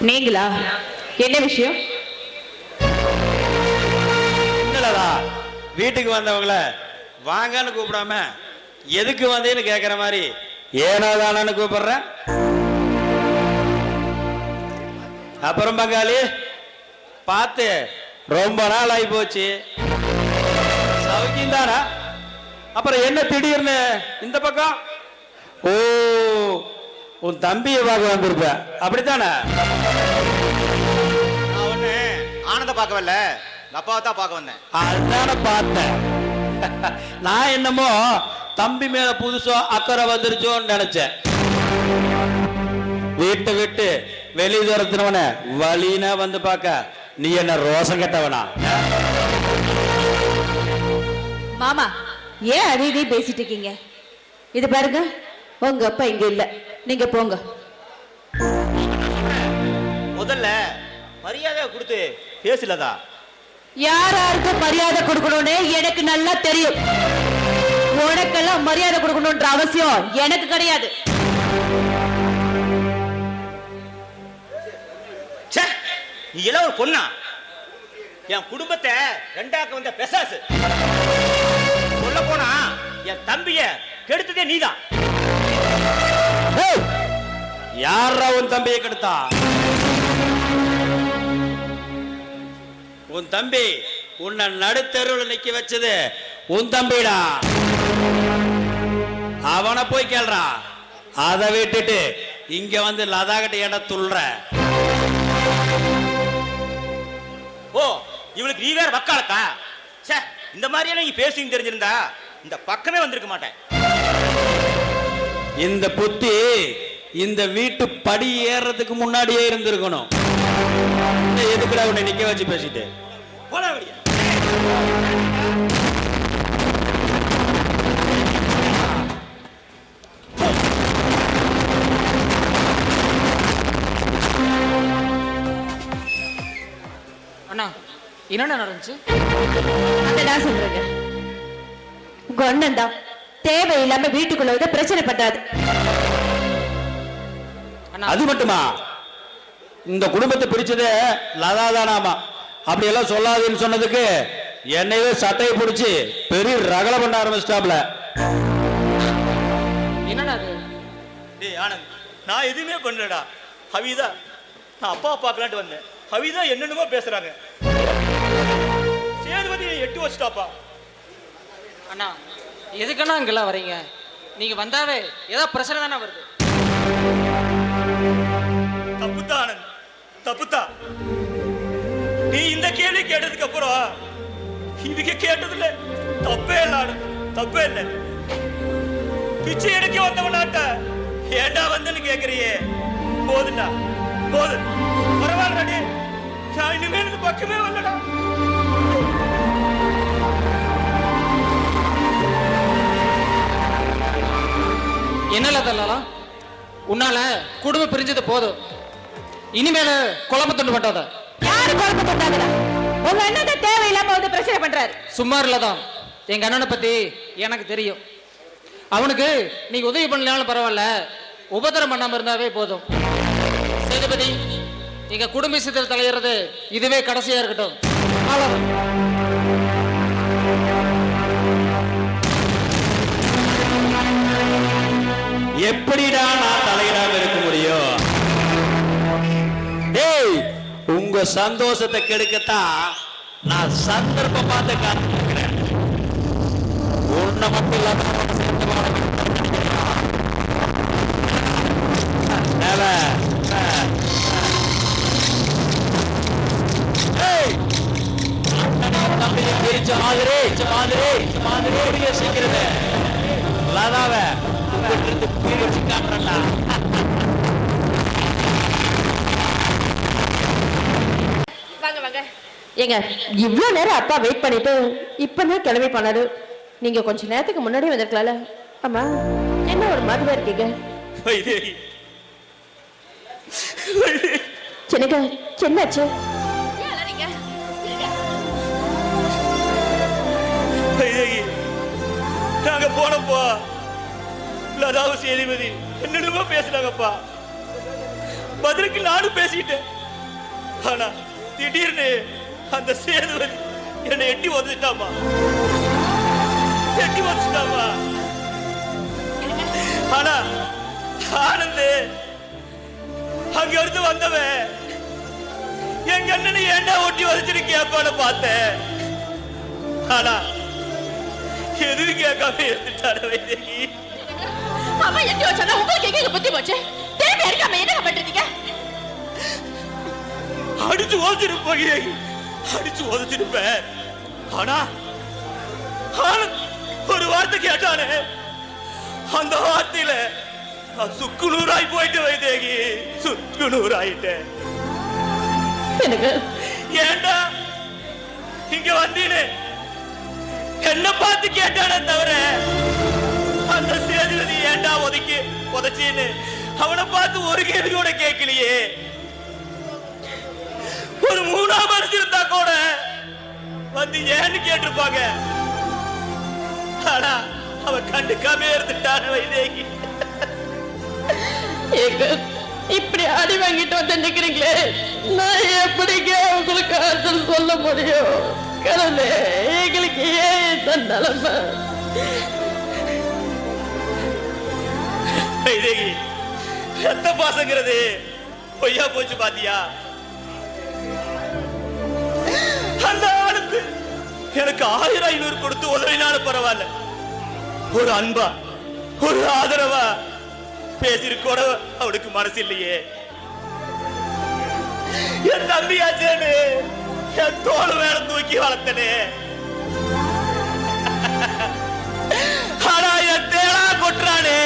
நீங்களா? என்ன விஷயம்? இல்லடா, வீட்டுக்கு வந்தவங்கள வாங்கன்னு கூப்பிடாம எதுக்கு வந்தேன்னு கேக்குற மாதிரி ஏனாதானு கூப்பிடுறேன். அப்புறம் பங்காளி பார்த்து ரொம்ப நாள் ஆகி போச்சு, சௌக்கியம் தானா? அப்புறம் என்ன திடீர்னு இந்த பக்கம்? ஓ, உன் தம்பியை பார்க்க வந்திருப்ப, அப்படித்தானே? நான் ஒண்ணு ஆனந்த பார்க்க வரல, அப்பாவை தான் பார்க்க வந்தேன். அதுதானே பார்த்தேன். நான் என்னமோ தம்பி மேல புதுசா அக்கறை வந்துருச்சோன்னு நினைச்சேன். வீட்டை விட்டு வெளி துரத்தினவன வழினா வந்து பார்க்க நீ என்ன ரோசம் கெட்டவனா? மாமா, ஏன் அடிக்கடி பேசிட்டு இருக்கீங்க? இது பாருங்க, உங்க அப்பா இங்க இல்ல, நீங்க போங்க. முதல்ல மரியாதை கொடுத்து பேசலதா? யாராருக்கு மரியாதை கொடுக்கணும்னு எனக்கு நல்லா தெரியும். உனக்கெல்லாம் மரியாதை கொடுக்கணும்ன்ற அவசியம் எனக்கு கிடையாது. நீ எல்லாம் ஒரு பொண்ணா? என் குடும்பத்தை ரெண்டாக்க வந்த பெசாசு. சொல்ல போனா என் தம்பிய கெடுத்ததே நீதான். யாரா உன் தம்பியை கெடுத்தா? உன் தம்பி உன்னை நடுத்தருவில் நிக்க வச்சது உன் தம்பிடா. அவனை போய் கேள்றா. அதை விட்டுட்டு இங்க வந்து லதாகிட்ட இட துள்ற. ஓ, இவளுக்கு நீ வேற வக்காலத்தா? இந்த மாதிரியான நீ பேசி தெரிஞ்சிருந்தா இந்த பக்கமே வந்திருக்க மாட்டேன். இந்த புத்தி இந்த வீட்டு படி ஏறதுக்கு முன்னாடியே இருந்திருக்கணும். எதுக்குடா உன்னை நிக்க வச்சு பேசிட்டு போடா வெளிய. அண்ணா, என்னென்ன நடந்துச்சு? அதான் சொல்றேங்க, உங்க அண்ணன் தான் தேவையில்லாம வீட்டுக்குள்ள வந்து பிரச்சனை பண்றாரு. அது மட்டுமா? இந்த குடும்பத்தை பிரிச்சதே லதாதானாமா. அப்படி எல்லாம் சொல்லாதுன்னு சொன்னதுக்கு என்னையே சட்டையை பிடிச்சி பெரிய ரகலை பண்ண ஆரம்பிச்சிட்டாப்ல. என்னடா அது? டேய் ஆனந்த், நான் எதுவுமே பண்ணலடா. ஹவிதா, நான் அப்பா பார்க்கலான்ட்டு வந்தேன். ஹவிதா என்னென்னமோ பேசுறாங்க. சேதுபதி 8 வருஷத்தாப்பா. அண்ணா, எதுக்கண்ணா இங்கெல்லாம் வரீங்க? நீங்க வந்தாவே ஏதோ பிரச்சனை தானே வருது. தப்புத்தா ஆனந்த், தப்புத்தா. நீ இந்த கேள்வி கேட்டதுக்கு அப்புறம் இதுக்கு கேட்டதில்ல. தப்பே இல்லை ஆனந்த், தப்பே இல்லை. பிச்சை எடுக்க வந்தவனாட்ட ஏண்டா வந்துன்னு கேக்குறியே? போதுண்டா, போது. பரவாயில்லடி, நான் இனிமே இந்த பக்கமே வரலடா. என்னல தரலாம்? உன்னால குடும்பம் பிரிஞ்சது போதும். இனிமேல குழப்ப துண்டு பட்டாத. யாரு குழப்ப தொட்டாங்கடா? உங்க அண்ணன் தான் தேவையில்லாம வந்து பிரச்சனை பண்றாரு. சும்மா இல்லதான், எங்க அண்ணனை பத்தி எனக்கு தெரியும். அவனுக்கு நீங்க உதவி பண்ணலாலும் பரவாயில்ல, உபத்திரம் பண்ணாம இருந்தாவே போதும். சேதுபதி, நீங்க குடும்ப விஷயத்தில் தலையிறது இதுவே கடைசியா இருக்கட்டும். எப்படிடா நான் தலையிடாம இருக்க முடியும்? டேய், உங்க சந்தோஷத்தை கெடுக்கத்தான் நான் சந்தர்ப்பம் பார்த்து காத்துக்கிறேன். உன்னை மட்டும் இல்லாம சீக்கிரமே லதாவ பிரிச்சு காட்டுறா. வாங்க வாங்க. ஏங்க, இவ்வளவு நேரம் அப்பா வெயிட் பண்ணிட்டு இப்பதான் கிளம்பி போனாரு. நீங்க கொஞ்ச நேரத்துக்கு முன்னாடி வந்திருக்கலாம்ல. ஆமா, என்ன ஒரு மாதிரி இருக்கீங்க? சின்னக்கா, சின்னாச்சு? நாங்க போனப்போ லதாவும் சேதுபதி என்னென்னமோ பேசுறாங்கப்பா. பதிலுக்கு நானும் பேசிட்டேன். ஆனா திடீர்னு அந்த சேதுவன் என்னை எட்டி உதச்சிட்டாமா. ஆனா ஆனந்து அங்க இருந்து வந்தவன் எங்க அண்ணனை ஏண்டா ஒட்டி வதச்சிட்டு கேட்பான்னு பார்த்தேன். ஆனா எதுவும் கேட்காம இருந்துட்டாரு வைதேகி. அவன் எட்டி வச்சானா உங்களுக்கு எங்க புத்தி போச்சு? தேவை இருக்காம என்ன பண்றீங்க? அடிச்சு உதச்சிருப்பேன், அடிச்சு உதச்சிருப்பேன். ஆனா ஒரு வார்த்தை கேட்டானே, அந்த வார்த்தையில சுக்கு நூறாய் போயிட்டு வைதேகி, சுக்கு நூறாயிட்டேன். எனக்கு ஏண்டா இங்க வந்தீனு என்ன பார்த்து கேட்டானே தவிர அந்த சேதுபதி ஏண்டா உதச்சின்னு அவனை பார்த்து ஒரு கேள்வி கூட கேட்கலையே. ஒரு 3ஆம் வருஷம் இருந்தா கூட வந்து ஏன்னு கேட்டிருப்பாங்க. ஆனா அவன் கண்டுக்காம இருந்துட்டான வைதேகி. இப்படி அடி வாங்கிட்டு வந்து நிக்கிறீங்களே, நான் எப்படிங்க உங்களுக்கு ஆறுதல் சொல்ல முடியும்? கடவுளே, எங்களுக்கு ஏன் இந்த நிலைமை? வைதேகி, ரத்த பாசங்கிறது பொய்யா போச்சு பாத்தியா? அந்த ஆளுக்கு எனக்கு 1500 கொடுத்து உதவினாலும் பரவாயில்ல, ஒரு அன்பா ஒரு ஆதரவா பேசிருக்கோட அவனுக்கு மனசு இல்லையே. என் தம்பியாச்சேன்னு என் தோல் வேலை தூக்கி வளர்த்தனே. ஆனா என் தேளா கொட்டுறானே,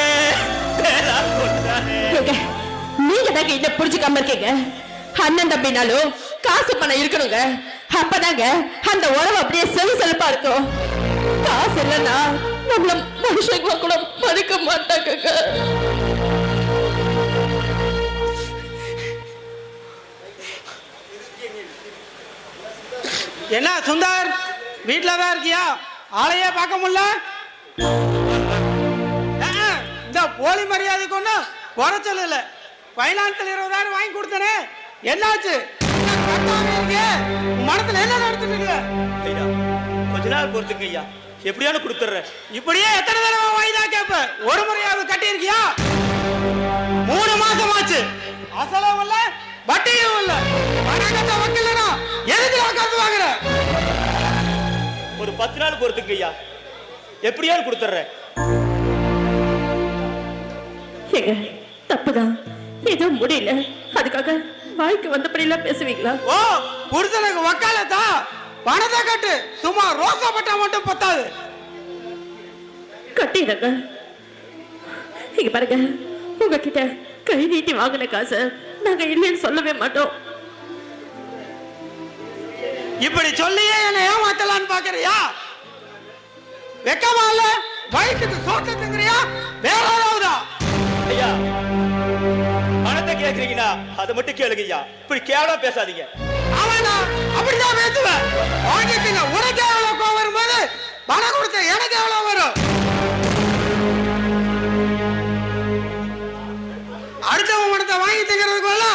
தேளா கொட்டுறானே. நீங்க தாங்க இதை புரிஞ்சுக்காம இருக்கீங்க. அண்ணன் தம்பினாலும் காசு பணம் இருக்கணுங்க, அப்பதாங்க அந்த உறவு அப்படியே செலுப்பா இருக்கும். காசு இல்லைன்னா நம்மள மனுஷங்கள கூட மதிக்க மாட்டாங்க. என்ன சுந்தர், வீட்டுல தான் இருக்கியா? ஆளையே பார்க்க முடியல. இந்த போலி மரியாதைக்கு ஒன்றும் குறைச்சல் இல்லை. பைனான்சியல் 20,000 வாங்கி கொடுத்தனே, என்னாச்சு? மனத்துல என்ன நடந்துட்டு இருக்கு? ஐயா, கொஞ்ச நாள் பொறுத்துங்க ஐயா, எப்படியானு கொடுத்துறேன். இப்படியே எத்தனை தடவை வாங்கிதான் கேட்ப? ஒரு முறையாவது கட்டி இருக்கியா? 3 மாசம் ஆச்சு, அசலும் இல்ல வட்டியும் இல்ல. பணக்கத்தை வைக்கலனா எதுக்கு காசு வாங்குற? ஒரு 10 நாள் பொறுத்துங்க ஐயா, எப்படியானு கொடுத்துறேன். தப்புதான், ஏதோ முடியல, அதுக்காக வாய்க்கு வந்தபடி எல்லாம் பேசுவீங்களா? ஓ, புருஷனுக்கு வக்காலத்தா? பணத்தை கட்டு, சும்மா ரோசா பட்டா மட்டும் பத்தாது. கட்டிடுங்க. இங்க பாருங்க, உங்ககிட்ட கை நீட்டி வாங்கின காசு நாங்க இல்லைன்னு சொல்லவே மாட்டோம். இப்படி சொல்லியே என்ன ஏமாத்தலான்னு பாக்குறியா? வெக்கமா இல்ல? வயிற்றுக்கு சோத்துங்கிறியா? வேற ஏதாவதா? ஐயா, பணத்தை கேக்குறீங்கன்னா அதை மட்டும் கேளுங்க ஐயா, இப்படி கேவலமா பேசாதீங்க. அவனா அப்படிதான் பேசுவேன். வாங்கிட்டீங்க, உனக்கு எவ்வளவு கோவம் வரும்போது பணம் கொடுத்த எனக்கு எவ்வளவு வரும்? அடுத்தவன் பணத்தை வாங்கி தங்கிறதுக்குள்ள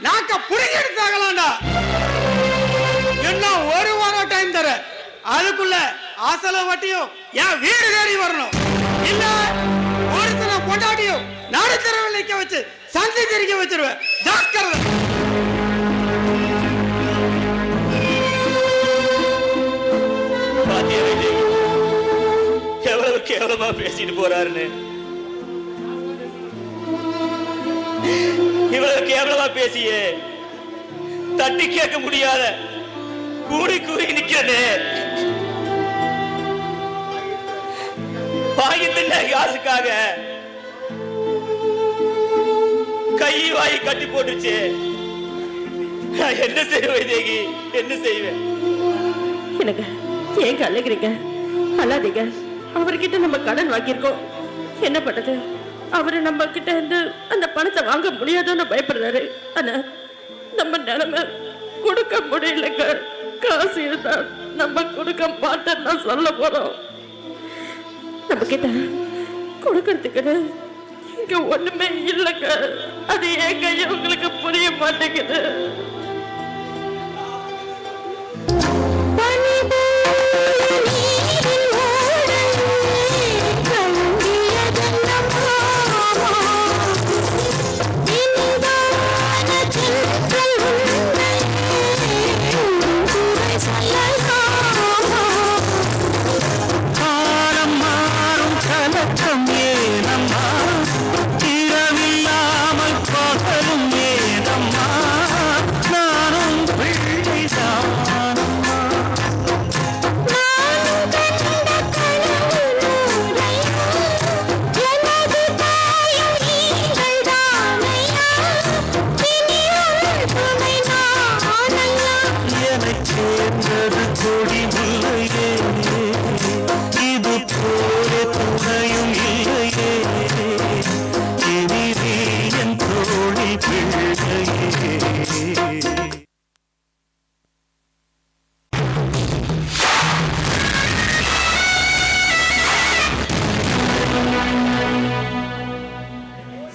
நாக்க புடிங்கி எடுத்தாங்களாண்டா. இன்னும் 1 வாரம் டைம் தர, அதுக்குள்ள அசல வட்டியும் என் வீடு தேடி வரணும். இல்ல ஒருத்தனை பொண்டாட்டியும் நடுத்தரவில் நிக்க வச்சு சந்தி தெரிக்க வச்சிருவேன். ஜாக்கிரதை. எவ்வளவு கேவலமா பேசிட்டு போறாருன்னு, இவ்வளவு கேவலமா பேசியே தட்டி கேட்க முடியாத கூடி கூறி நிக்கிறனே. வாங்கி தின்ன காசுக்காக கை வாங்கி கட்டி போட்டுச்சு. நான் என்ன செய்வேன் வைதேகி, என்ன செய்வேன்? எனக்கு ஏங்க அழுகிறீங்க? அல்லாதீங்க. அவர்கிட்ட நம்ம கடன் வாங்கியிருக்கோம், என்ன பண்றது? அவரு நம்ம கிட்ட இருந்து அந்த பணத்தை வாங்க முடியாதுன்னு பயப்படுறாரு. ஆனா நம்ம நிலைமை கொடுக்க முடியலங்க. காசு இருந்தா நம்ம கொடுக்க மாட்டோம்னா சொல்ல போறோம். நம்ம கிட்ட கொடுக்கறதுக்கு இங்க ஒண்ணுமே இல்லைங்க. அது ஏங்க உங்களுக்கு புரிய மாட்டேங்குது.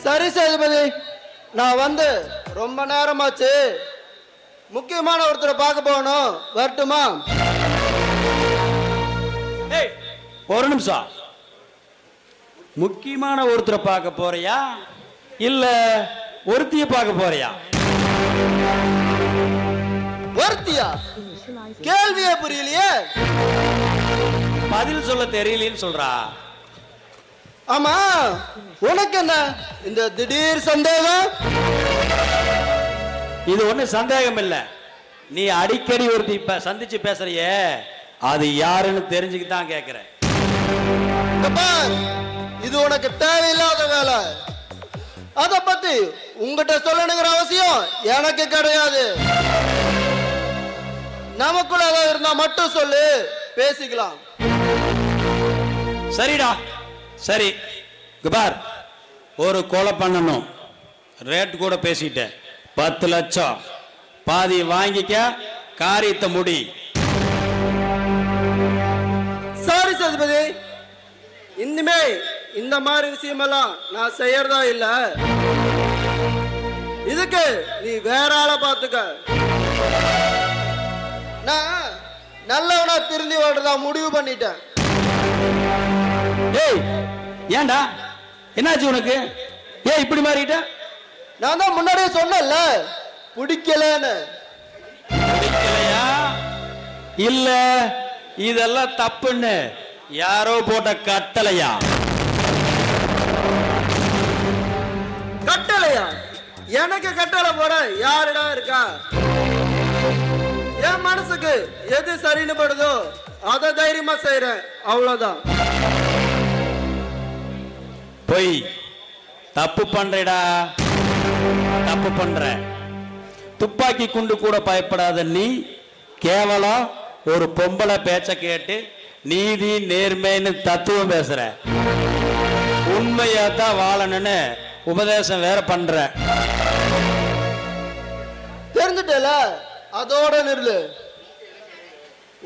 சரி சேதுபதி, நான் வந்து ரொம்ப நேரமாச்சு. முக்கியமான ஒருத்தரை பார்க்க போகணும், வரட்டுமா? ஏய், ஒரு நிமிஷம். முக்கியமான ஒருத்தரை பார்க்க போறியா இல்ல ஒருத்திய பார்க்க போறியா? ஒருத்தியா? கேள்வியே புரியலையே. பதில் சொல்ல தெரியலன்னு சொல்றா. ஆமா, உனக்கு என்ன இந்த திடீர் சந்தேகம்? இது ஒண்ணு சந்தேகம் இல்ல. நீ அடிக்கடி ஒருத்தி சந்திச்சு பேசுறியே, அது யாருன்னு தெரிஞ்சுக்கிதான் கேக்குறேன். இது உனக்கு தேவையில்லாத வேலை. அத பத்தி உங்ககிட்ட சொல்லணுங்கிற அவசியம் எனக்கு கிடையாது. நமக்குள்ள ஏதாவது இருந்தா மட்டும் சொல்லு, பேசிக்கலாம். சரிடா, சரி. பார், ஒரு கொலை பண்ணணும், ரேட் கூட பேசிட்டேன். 10 லட்சம் பாதி வாங்கிக்க, காரியத்தை முடி. சாரி சேதுபதி, இனிமே இந்த மாதிரி விஷயமெல்லாம் நான் செய்யறதா இல்ல. இதுக்கு நீ வேற ஆளை பார்த்துக்க. நான் நல்லவனா திருந்தி வாழ்றதா முடிவு பண்ணிட்டேன். ஏய், ஏன்டா, என்னாச்சு உனக்கு? ஏன் இப்படி மாறிட்ட? நான் தான் முன்னாடியே சொன்னேன்ல, பிடிக்கலன்னு. பிடிக்கலையா? இல்ல இதெல்லாம் தப்புன்னு யாரோ போட்ட கட்டளையா? கட்டளையா? எனக்கு கட்டளை போட யாருடா இருக்கா? என் மனசுக்கு எது சரின்னு படுதோ அதை தைரியமா செய்யறேன், அவ்வளவுதான். போய் தப்பு பண்றடா, தப்பு பண்ற. துப்பாக்கி குண்டு கூட பயப்படாத நீ கேவலம் ஒரு பொம்பளை பேச்ச கேட்டு நீதி நேர்மைன்னு தத்துவம் பேசுற. உண்மையா தான் வாழணும்னு உபதேசம் வேற பண்ற. தெரிஞ்சுட்டல, அதோட நில்லு.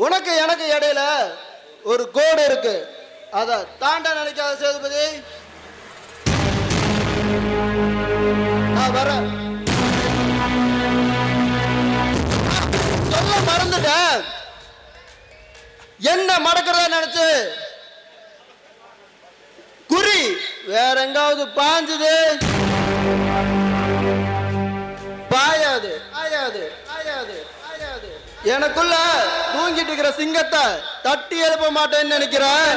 உனக்கு எனக்கு இடையில ஒரு கோடு இருக்கு, அதை தாண்ட நினைக்காத சேதுபதி. நான் வரேன். சொல்ல மறந்துட்டேன். என்ன மடக்கிறதா நினைச்சு குறி வேற எங்காவது பாஞ்சுது, பாயாது ஆயாது ஆயாது ஆயாது. எனக்குள்ள தூங்கிட்டு இருக்கிற சிங்கத்தை தட்டி எழுப்ப மாட்டேன்னு நினைக்கிறேன்.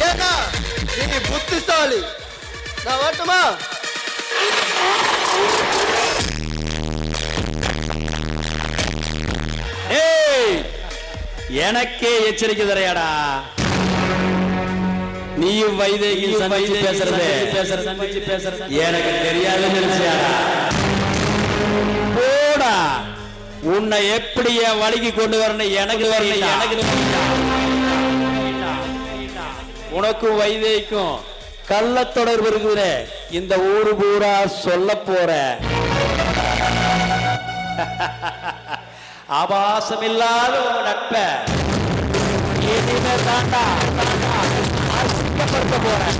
ஏன்னா நீ புத்திசாலி. நான் வரட்டுமா? ஏய், எனக்கே எச்சரிக்கை தரையாடா. நீயும் வைதேகியும் சந்திச்சு பேசுறது எனக்கு தெரியாதுன்னு நினைச்சியாடா? போடா, உன்னை எப்படி என் வழிக்கு கொண்டு வரணும் எனக்கு உனக்கும் வைதேகிக்கும் கள்ள தொடர்பு இருக்குது. இந்த ஊரு பூரா சொல்ல போற. ஆபாசமில்லாத ஒரு நட்பை இனிமே தாண்டா அசிங்கப்படுத்த போறேன்.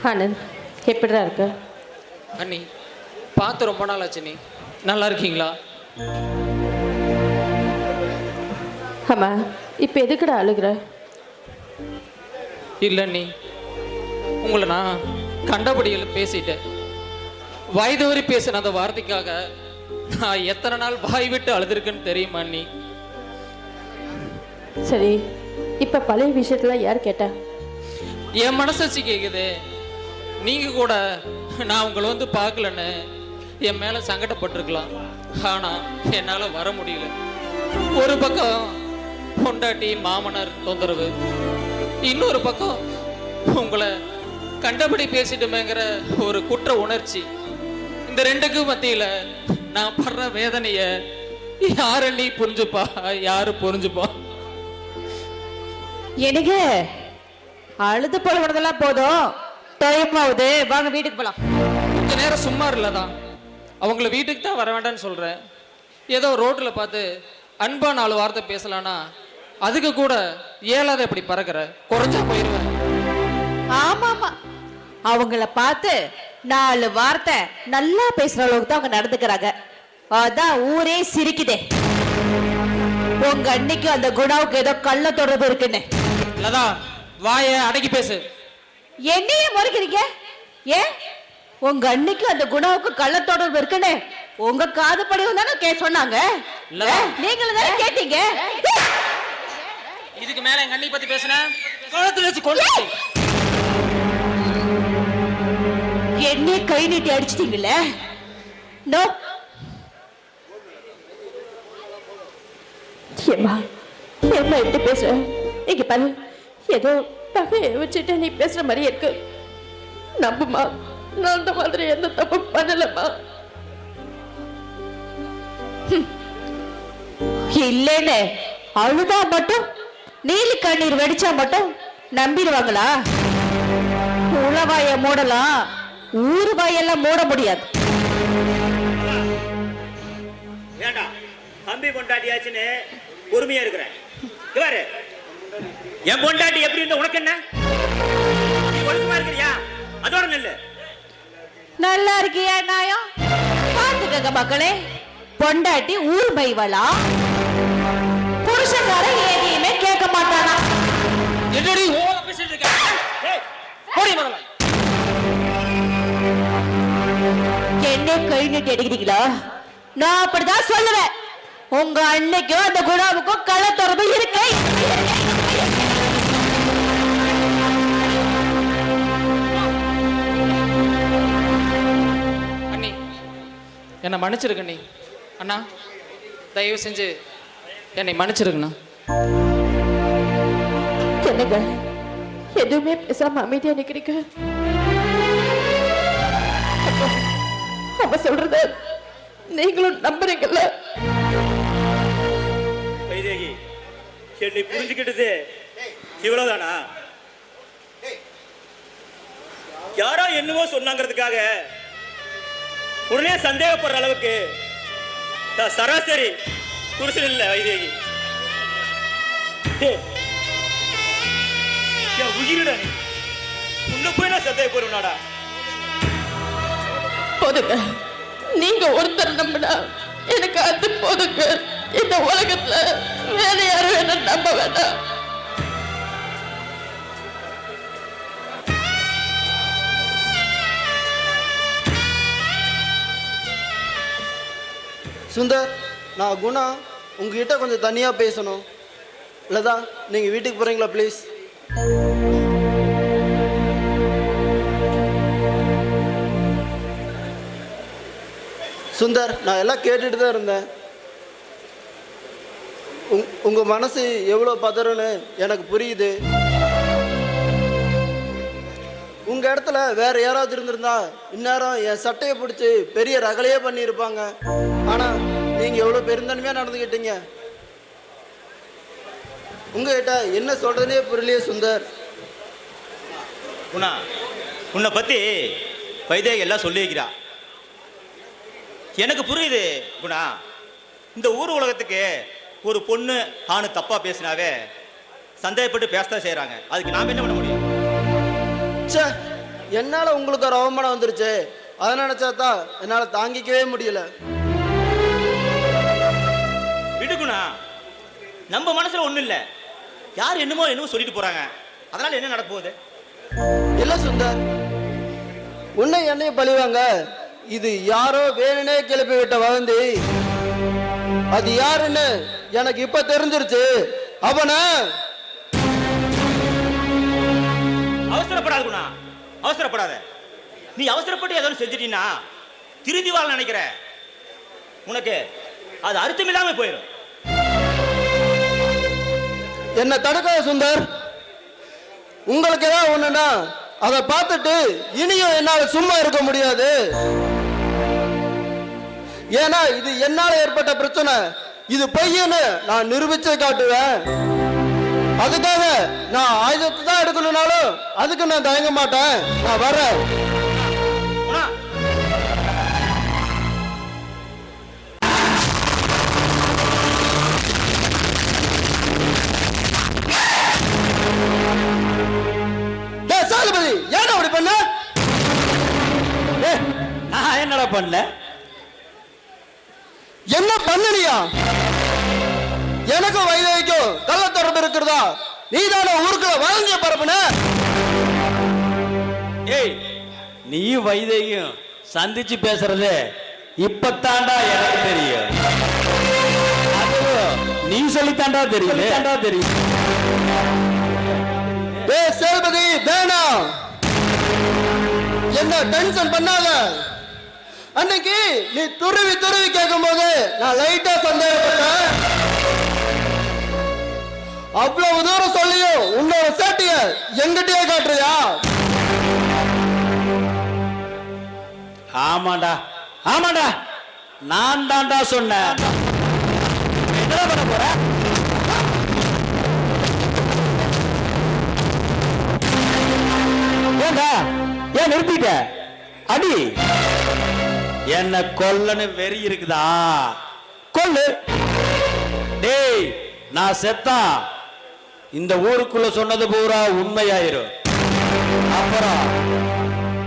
ஆனந்த் எப்படிடா இருக்க? அண்ணி பார்த்து ரொம்ப நாள் ஆச்சு. நீ நல்லா இருக்கீங்களா? ஆமா, இப்போ எதுக்குடா அழுகுற? இல்லை அண்ணி, உங்களை நான் கண்டபடியில் பேசிட்டேன். வயதுவரி பேசின அந்த வார்த்தைக்காக நான் எத்தனை நாள் வாய் விட்டு அழுதுருக்குன்னு தெரியுமா அண்ணி? சரி, இப்போ பழைய விஷயத்துல யார் கேட்டா? என் மனசாட்சி கேட்குது. நீங்கள் கூட நான் உங்களை வந்து பார்க்கலன்னு என் மேலே சங்கடப்பட்டிருக்கலாம். ஆனால் என்னால் வர முடியல. ஒரு பக்கம் பொண்டாட்டி மாமனார் தொந்தரவு, இன்னொரு பக்கம் உங்களை கண்டபடி பேசிட்டுமேங்கிற ஒரு குற்ற உணர்ச்சி. இந்த ரெண்டுக்கும் மத்தியில் நான் படுற வேதனையை யாரு நீ புரிஞ்சுப்பா? யாரு புரிஞ்சுப்பா? எனக்கு அழுது போடுறதெல்லாம் போதும். டைம் ஆகுது, வாங்க வீட்டுக்கு போலாம். கொஞ்ச நேரம் சும்மா இல்லதான். அவங்கள வீட்டுக்கு தான் வர வேண்டாம்னு சொல்கிறேன். ஏதோ ரோட்டில் பார்த்து அன்பா 4 வார்த்தை பேசலான்னா அதுக்கு கூட ஏழாத எப்படி பறக்கிற? குறைஞ்சா போயிடுவேன். ஆமா ஆமா, அவங்கள பார்த்து 4 வார்த்தை நல்லா பேசுற அளவுக்கு தான் அவங்க நடந்துக்கிறாங்க. அதான் ஊரே சிரிக்குதே. உங்க அன்னைக்கு அந்த குணாவுக்கு ஏதோ கள்ள தொடர்பு இருக்குன்னு. லதா, வாயை அடக்கி பேசு. என்னையே முறைக்கிறீங்க? ஏன் உங்க அன்னைக்கு அந்த குணாவுக்கு கள்ள தொடர்பு இருக்குன்னு உங்க காது படியும் தானே சொன்னாங்க. நீங்களும் தானே கேட்டீங்க. இதுக்கு மேல எங்க அண்ணி பத்தி பேசுன குளத்துல வச்சு கொண்டு என்னையே கை நீட்டி அடிச்சிட்டீங்களே. நோ, ஏம்மா ஏம்மா எப்படி பேசுற? இங்க பாரு, ஏதோ பகையை வச்சுட்டு நீ பேசுற மாதிரி இருக்கு. நம்புமா, நான் அந்த மாதிரி எந்த தப்பு பண்ணலம்மா. இல்லேன்னு அழுதா மட்டும், நீலி கண்ணீர் வெடிச்சா மட்டும் நம்பிடுவாங்களா? உளவாய மூடலாம், ஊரு வாயெல்லாம் மூட முடியாது. வேண்டாம், தம்பி பொண்டாட்டியாச்சுன்னு பொறுமையா இருக்கிறேன். இவாரு என் பொண்டாட்டி எப்படி இருந்த உனக்கு என்ன? நீ ஒழுக்கமா இருக்கிறியா? அதோட நெல்லு. நல்லா இருக்கியா நாயம்? பாத்துக்கங்க மக்களே, பொண்டாட்டி ஊர் பைவலா, புருஷக்கார எதையுமே கேட்க மாட்டானா. என்னடி ஓட பேசிட்டு இருக்க? போடி முதல்ல. என்ன கை நீட்டி அடிக்கிறீங்களா? நான் அப்படிதான் சொல்லுவேன். உங்க அன்னைக்கும் அந்த குணாவுக்கும் கள்ள தொடர்பு இருக்கு. அண்ணி, என்னை மன்னிச்சிருக்க நீ. அண்ணா, தயவு செஞ்சு என்னை மன்னிச்சிருக்கண்ணா. என்னங்க எதுவுமே பேசாம அமைதியா நிக்கிறீங்க? அவ சொல்றத நீங்களும் நம்புறீங்கல்ல? வைதேகி, என்னை புரிஞ்சுக்கிட்டது இவ்வளவுதானா? யாரோ என்னவோ சொன்னாங்கிறதுக்காக உடனே சந்தேகப்படுற அளவுக்கு நான் சராசரி புருஷன் இல்லை வைதேகி. என் உயிரிட நீ உன்னை போய் நான் சந்தேகப்படுவேனாடா? போதுங்க, நீங்க ஒருத்தர் நம்பினா எனக்கு அது போதுங்க. இந்த உலகத்துல வேற யாரும் என்ன நம்ப வேண்டாம். சுந்தர், நான் குணா உங்ககிட்ட கொஞ்சம் தனியாக பேசணும். இல்லைதா, நீங்கள் வீட்டுக்கு போகிறீங்களா ப்ளீஸ்? சுந்தர், நான் எல்லாம் கேட்டுட்டு தான் இருந்தேன். உங்கள் மனசு எவ்வளோ பதறுன்னு எனக்கு புரியுது. உங்கள் இடத்துல வேற யாராவது இருந்திருந்தா இந்நேரம் என் சட்டையை பிடிச்சி பெரிய ரகலையே பண்ணியிருப்பாங்க. ஆனால் நீங்கள் எவ்வளோ பெருந்தன்மையாக நடந்துக்கிட்டீங்க. உங்ககிட்ட என்ன சொல்கிறதுனே புரியலையே சுந்தர். உன்னை பற்றி வைதேகி எல்லாம் சொல்லி வைக்கிறா. எனக்கு புரியுது குணா. இந்த ஊர் உலகத்துக்கு ஒரு பொண்ணு ஆணு தப்பா பேசினாவே சந்தேகப்பட்டு பேசத்தான் செய்யறாங்க. அதுக்கு நாம என்ன பண்ண முடியும்? ச்சே, என்னால உங்களுக்கு ஒரு அவமானம் வந்துருச்சு. அதை நினைச்சாதான் என்னால தாங்கிக்கவே முடியல. விடுகுணா, நம்ம மனசுல ஒண்ணும் இல்ல. யார் என்னமோ சொல்லிட்டு போறாங்க. அதனால என்ன நடக்க போகுது? இல்ல சுந்தர், உன்னை என்னையும் பழிவாங்க. இது யாரோ வேணுனே கிளப்பி விட்ட வதந்தி. அது யாருன்னு எனக்கு இப்ப தெரிஞ்சிருச்சு. அவனை அவசரப்படாத குணா, அவசரப்படாத. நீ அவசரப்பட்டு ஏதோ செஞ்சிட்டீன்னா திருந்தி வாழ நினைக்கிற உனக்கு அது அர்த்தம் இல்லாம போயிடும். என்ன தடுக்காத சுந்தர். உங்களுக்கு ஏதாவது ஒண்ணுன்னா அதை பார்த்துட்டு இனியும் என்னால சும்மா இருக்க முடியாது. ஏன்னா இது என்னால ஏற்பட்ட பிரச்சனை. இது பொய்ன்னு நான் நிரூபிச்சு காட்டுவேன். அதுக்காக நான் ஆயுதத்தை தான் எடுக்கணும்னாலும் அதுக்கு நான் தயங்க மாட்டேன். நான் வரேன். குணா, சாலுபதி, ஏன் அப்படி பண்ண? நான் என்னடா பண்ண? என்ன பண்ணனியா? எனக்கும் வைதேகிக்கும் கள்ள தொடர்பு இருக்கிறதா? நீதான ஊருக்குள்ள வழங்கிய பரப்புன. ஏய், நீயும் வைதேகியும் சந்திச்சு பேசுறது இப்பத்தாண்டா எனக்கு தெரியும். அதுவும் நீ சொல்லித்தாண்டா தெரியும். ஏய் சேல்பதி, வேணாம். என்ன டென்ஷன் பண்ணாத. அன்னைக்கு நீ துருவி கேட்கும் போது நான் லைட்டா சந்தேகப்பட்டேன். அவ்வளவு தூரம் சொல்லியும் உன்னோட சேட்டிய எங்கிட்டயே காட்டுறியா? ஆமாண்டா, நான் தாண்டா சொன்னேன். என்ன பண்ண போற? ஏன் நிறுத்திட்ட? அடி. என்ன கொல்லன்னு வெறி இருக்குதா? கொல்லு. டேய், நான் செத்தா இந்த ஊருக்குள்ள சொன்னது பூரா உண்மையாயிரும். அப்புறம்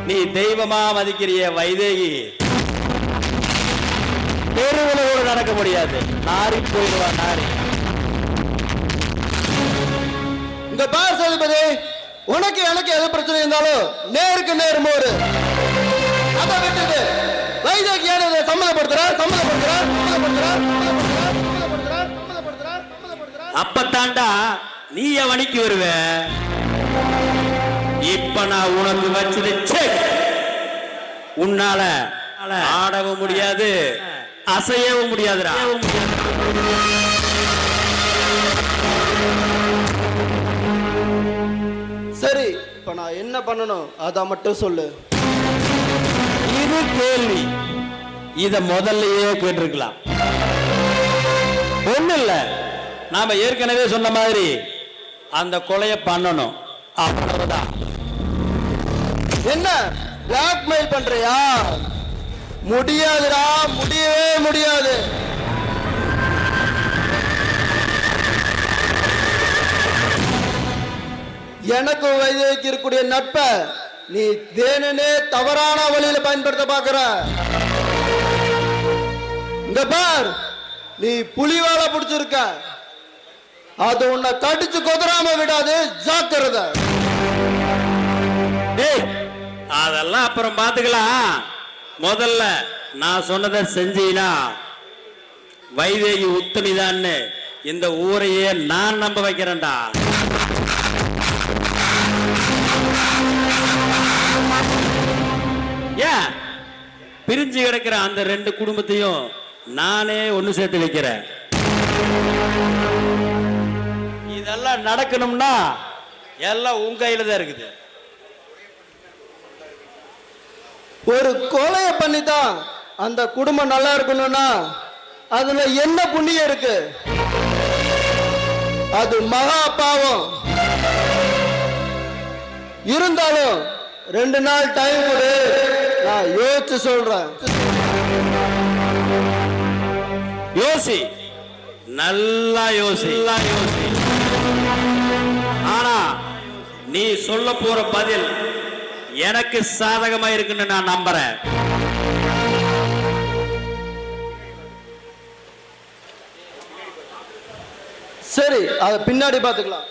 நீ தெய்வமா மதிக்கிறிய வைதேகி தெருவுல நடக்க முடியாது. நாரி போயிடுவா, நாரி. இந்த பார் சேல்பதி, உனக்கு எனக்கு எது பிரச்சனை இருந்தாலும் நேருக்கு நேர் மோடு. அதை விட்டுட்டு வைதேகி ஏன் சம்மதப்படுத்துற? அப்பத்தாண்டா நீ வணிக்கு வருவ. இப்ப நான் உனக்கு வச்சது செக். உன்னால ஆடவும் முடியாது, அசையவும் முடியாதுடா. சரி, இப்ப நான் என்ன பண்ணணும் அத மட்டும் சொல்லு. இது கேள்வி. இத முதல்லயே கேட்டிருக்கலாம். ஒண்ணு இல்ல, நாம ஏற்கனவே சொன்ன மாதிரி அந்த கொலையை பண்ணணும், அவ்வளவுதான். என்ன பிளாக்மெயில் பண்றியா? முடியாதுடா, முடியவே முடியாது. எனக்கு வைதேகிக்கு இருக்கக்கூடிய நட்ப நீ தேனே தவறான வழியில பயன்படுத்த பாக்குற. இந்த பார், நீ புலிவால பிடிச்சிருக்க. அது உன்னை கடிச்சு கொதறாம விடாது, ஜாக்கிரதை. டேய், அதெல்லாம் அப்புறம் பாத்துக்கலாம். முதல்ல நான் சொன்னதை செஞ்சீனா வைதேகி உத்தமிதான்னு இந்த ஊரையே நான் நம்ப வைக்கிறேன்டா. ஏன் பிரிஞ்சு கிடக்கிற அந்த ரெண்டு குடும்பத்தையும் நானே ஒண்ணு சேர்த்து வைக்கிறேன். இதெல்லாம் நடக்கணும்னா எல்லாம் உங்க கையில தான் இருக்குது. ஒரு கொலையை பண்ணித்தான் அந்த குடும்பம் நல்லா இருக்கணும்னா அதுல என்ன புண்ணியம் இருக்கு? அது மகா பாவம். இருந்தாலும் 2 நாள் டைம் கொடு, நான் யோசிச்சு சொல்றேன். யோசி, நல்லா யோசி. ஆனா நீ சொல்ல போற பதில் எனக்கு சாதகமா இருக்குன்னு நான் நம்புறேன். சரி, அதை பின்னாடி பார்த்துக்கலாம்.